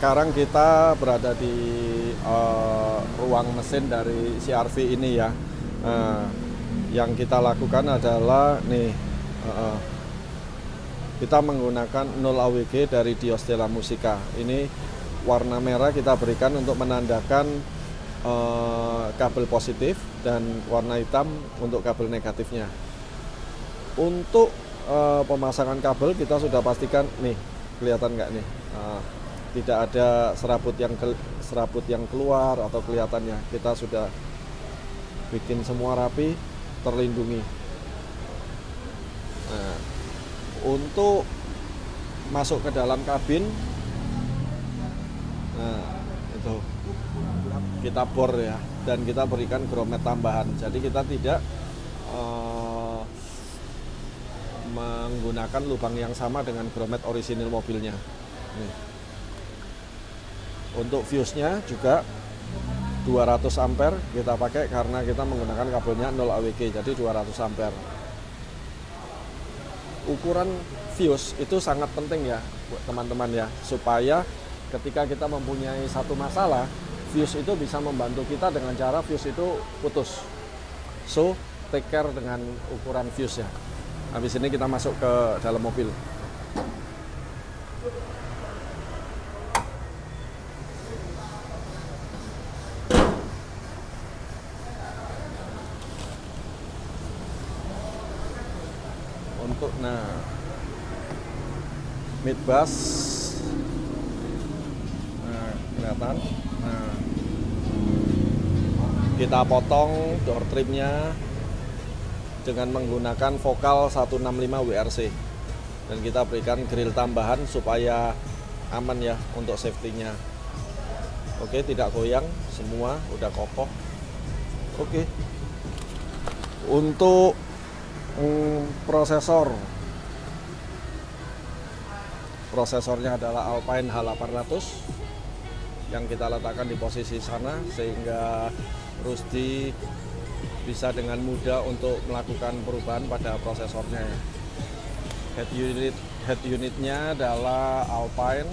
sekarang kita berada di ruang mesin dari CR-V ini ya. Yang kita lakukan adalah nih, kita menggunakan 0 AWG dari Dios Della Musica. Ini warna merah kita berikan untuk menandakan kabel positif, dan warna hitam untuk kabel negatifnya. Untuk pemasangan kabel kita sudah pastikan nih, kelihatan nggak nih, tidak ada serabut yang keluar atau kelihatannya. Kita sudah bikin semua rapi, terlindungi. Nah, untuk masuk ke dalam kabin, nah itu kita bor ya, dan kita berikan grommet tambahan. Jadi kita tidak menggunakan lubang yang sama dengan grommet orisinil mobilnya. Nih. Untuk fuse-nya juga 200 ampere kita pakai karena kita menggunakan kabelnya 0 AWG, jadi 200 ampere. Ukuran fuse itu sangat penting ya buat teman-teman ya, supaya ketika kita mempunyai satu masalah, fuse itu bisa membantu kita dengan cara fuse itu putus. So, take care dengan ukuran fuse ya. Habis ini kita masuk ke dalam mobil. Untuk midbus, kelihatan. Kita potong door trimnya dengan menggunakan vokal 165 WRC, dan kita berikan grill tambahan supaya aman ya untuk safety-nya. Oke, tidak goyang, semua udah kokoh. Oke. Untuk prosesornya adalah Alpine H800 yang kita letakkan di posisi sana, sehingga Rusdi bisa dengan mudah untuk melakukan perubahan pada prosesornya. Head unitnya adalah Alpine.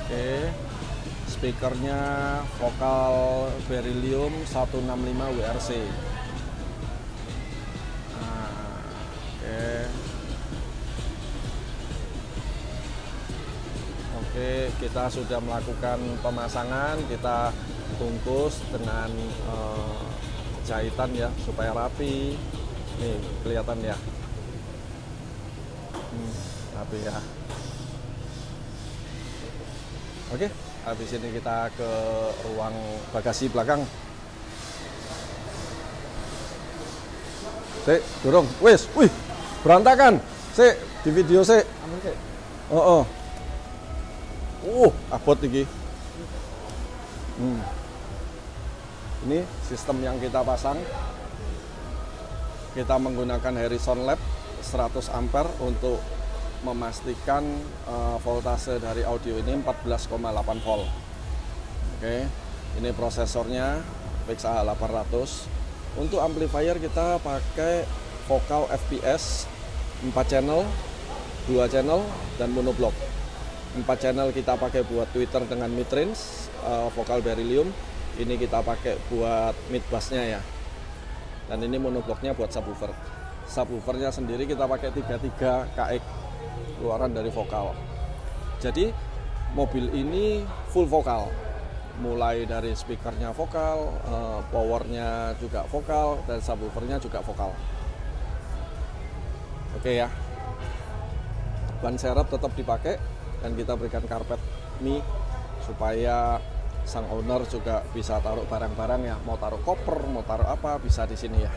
Oke. Speakernya vokal Beryllium 165 WRC. Oke, kita sudah melakukan pemasangan, kita bungkus dengan jahitan ya supaya rapi. Nih kelihatan ya, rapi ya. Oke, habis ini kita ke ruang bagasi belakang. Sik, dorong. Wis, wih, berantakan. Sik, di video sik. Abot iki. Ini sistem yang kita pasang. Kita menggunakan Harrison Lab 100 ampere untuk memastikan voltase dari audio ini 14,8 volt. Oke, ini prosesornya PXA 800. Untuk amplifier kita pakai vokal FPS 4 channel, 2 channel, dan monoblock. 4 channel kita pakai buat tweeter dengan mid-range, vokal Beryllium. Ini kita pakai buat mid-bassnya ya. Dan ini monoblocknya buat subwoofer. Subwoofernya sendiri kita pakai 33 KX keluaran dari vokal. Jadi mobil ini full vokal, mulai dari speakernya vokal, powernya juga vokal, dan subwoofernya juga vokal. Oke ya, ban serep tetap dipakai, dan kita berikan karpet mie supaya sang owner juga bisa taruh barang-barang ya, mau taruh koper, mau taruh apa, bisa di sini ya.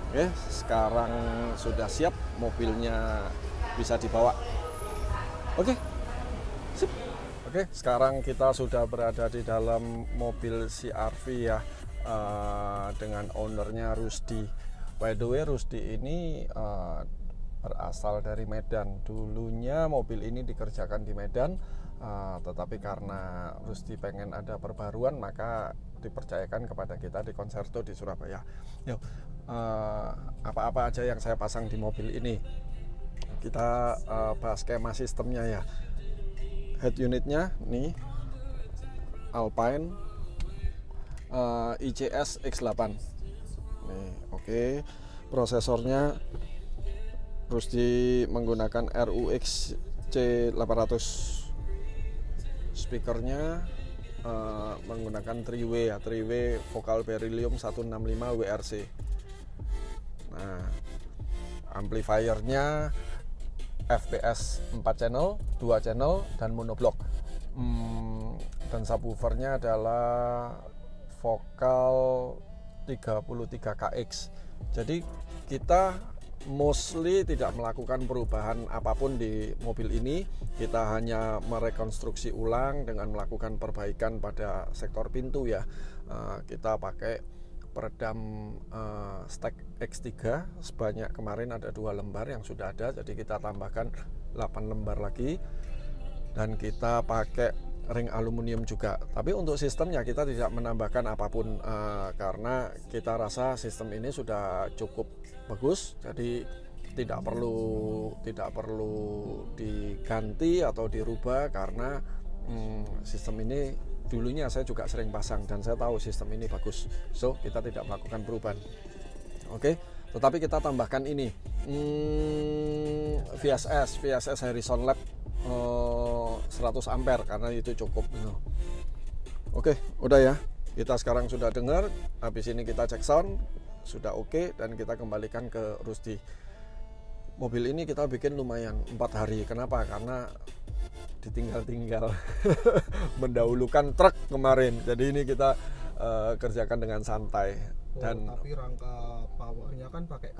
Oke, sekarang sudah siap, mobilnya bisa dibawa. Oke, sip. Oke, sekarang kita sudah berada di dalam mobil CR-V ya, dengan ownernya Rusdi. By the way, Rusdi ini berasal dari Medan. Dulunya mobil ini dikerjakan di Medan, tetapi karena Rusdi pengen ada perbaruan, maka dipercayakan kepada kita di Concerto di Surabaya. Apa-apa aja yang saya pasang di mobil ini. kita bahas skema sistemnya ya. Head unitnya nih Alpine ICS X8 nih, oke. Prosesornya Rusdi menggunakan RUX C800. Speakernya menggunakan 3W ya, 3W Vocal Beryllium 165 WRC. Nah, amplifiernya FPS 4 channel, 2 channel dan monoblock. Dan subwoofernya adalah Vocal 33KX. Jadi kita mostly tidak melakukan perubahan apapun di mobil ini. Kita hanya merekonstruksi ulang dengan melakukan perbaikan pada sektor pintu ya. Kita pakai peredam stack X3 sebanyak, kemarin ada 2 lembar yang sudah ada, jadi kita tambahkan 8 lembar lagi. Dan kita pakai ring aluminium juga. Tapi untuk sistemnya kita tidak menambahkan apapun karena kita rasa sistem ini sudah cukup bagus, jadi tidak perlu diganti atau dirubah karena sistem ini dulunya saya juga sering pasang dan saya tahu sistem ini bagus. So kita tidak melakukan perubahan. Oke, tetapi kita tambahkan ini VSS Harrison Lab 100 ampere karena itu cukup. Oke, udah ya. Kita sekarang sudah dengar. Habis ini kita cek sound, sudah oke, dan kita kembalikan ke Rusdi. Mobil ini kita bikin lumayan 4 hari. Kenapa? Karena ditinggal-tinggal mendahulukan truk kemarin. Jadi ini kita kerjakan dengan santai. Dan tapi rangka powernya kan pakai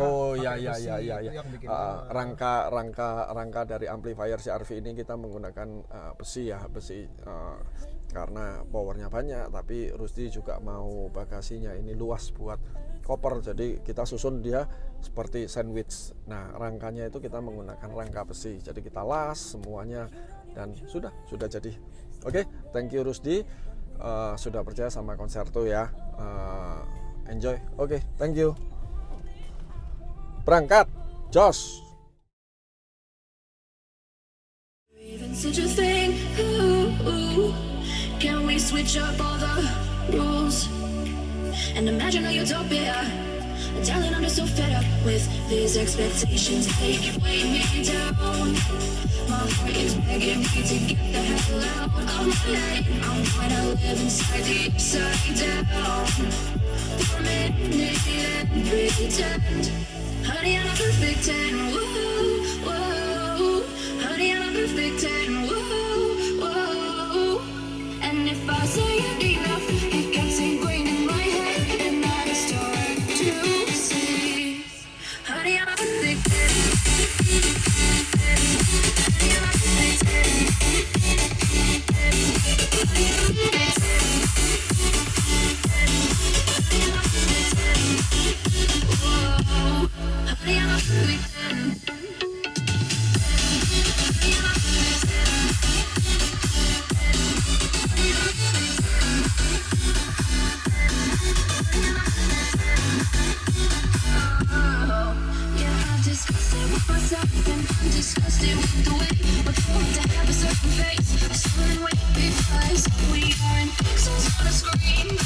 rangka dari amplifier CR-V ini kita menggunakan besi karena powernya banyak, tapi Rusdi juga mau bagasinya ini luas buat koper, jadi kita susun dia seperti sandwich. Nah, rangkanya itu kita menggunakan rangka besi, jadi kita las semuanya dan sudah jadi. Oke, thank you Rusdi, sudah percaya sama Concerto ya. Enjoy. Oke, thank you. Berangkat, Jos. Even such a thing, can we switch up all the rules and imagine a utopia? Darling, I'm just so fed up with these expectations. They keep weighing me down. My heart is begging me to get the hell out of my head. I'm gonna live inside the upside down for a minute and pretend. Honey, I'm a perfect 10. Whoa, whoa. Honey, I'm a perfect 10. Whoa, whoa. And if I say it enough, it gets ingrained in my head, and I start to see. Honey, I'm a perfect 10. Honey, I'm a perfect 10. Honey, I'm a perfect 10. Honey, I'm a perfect 10. I'm disgusted with the way we're formed to have a certain face, a certain way, because we are in pixels on a screen.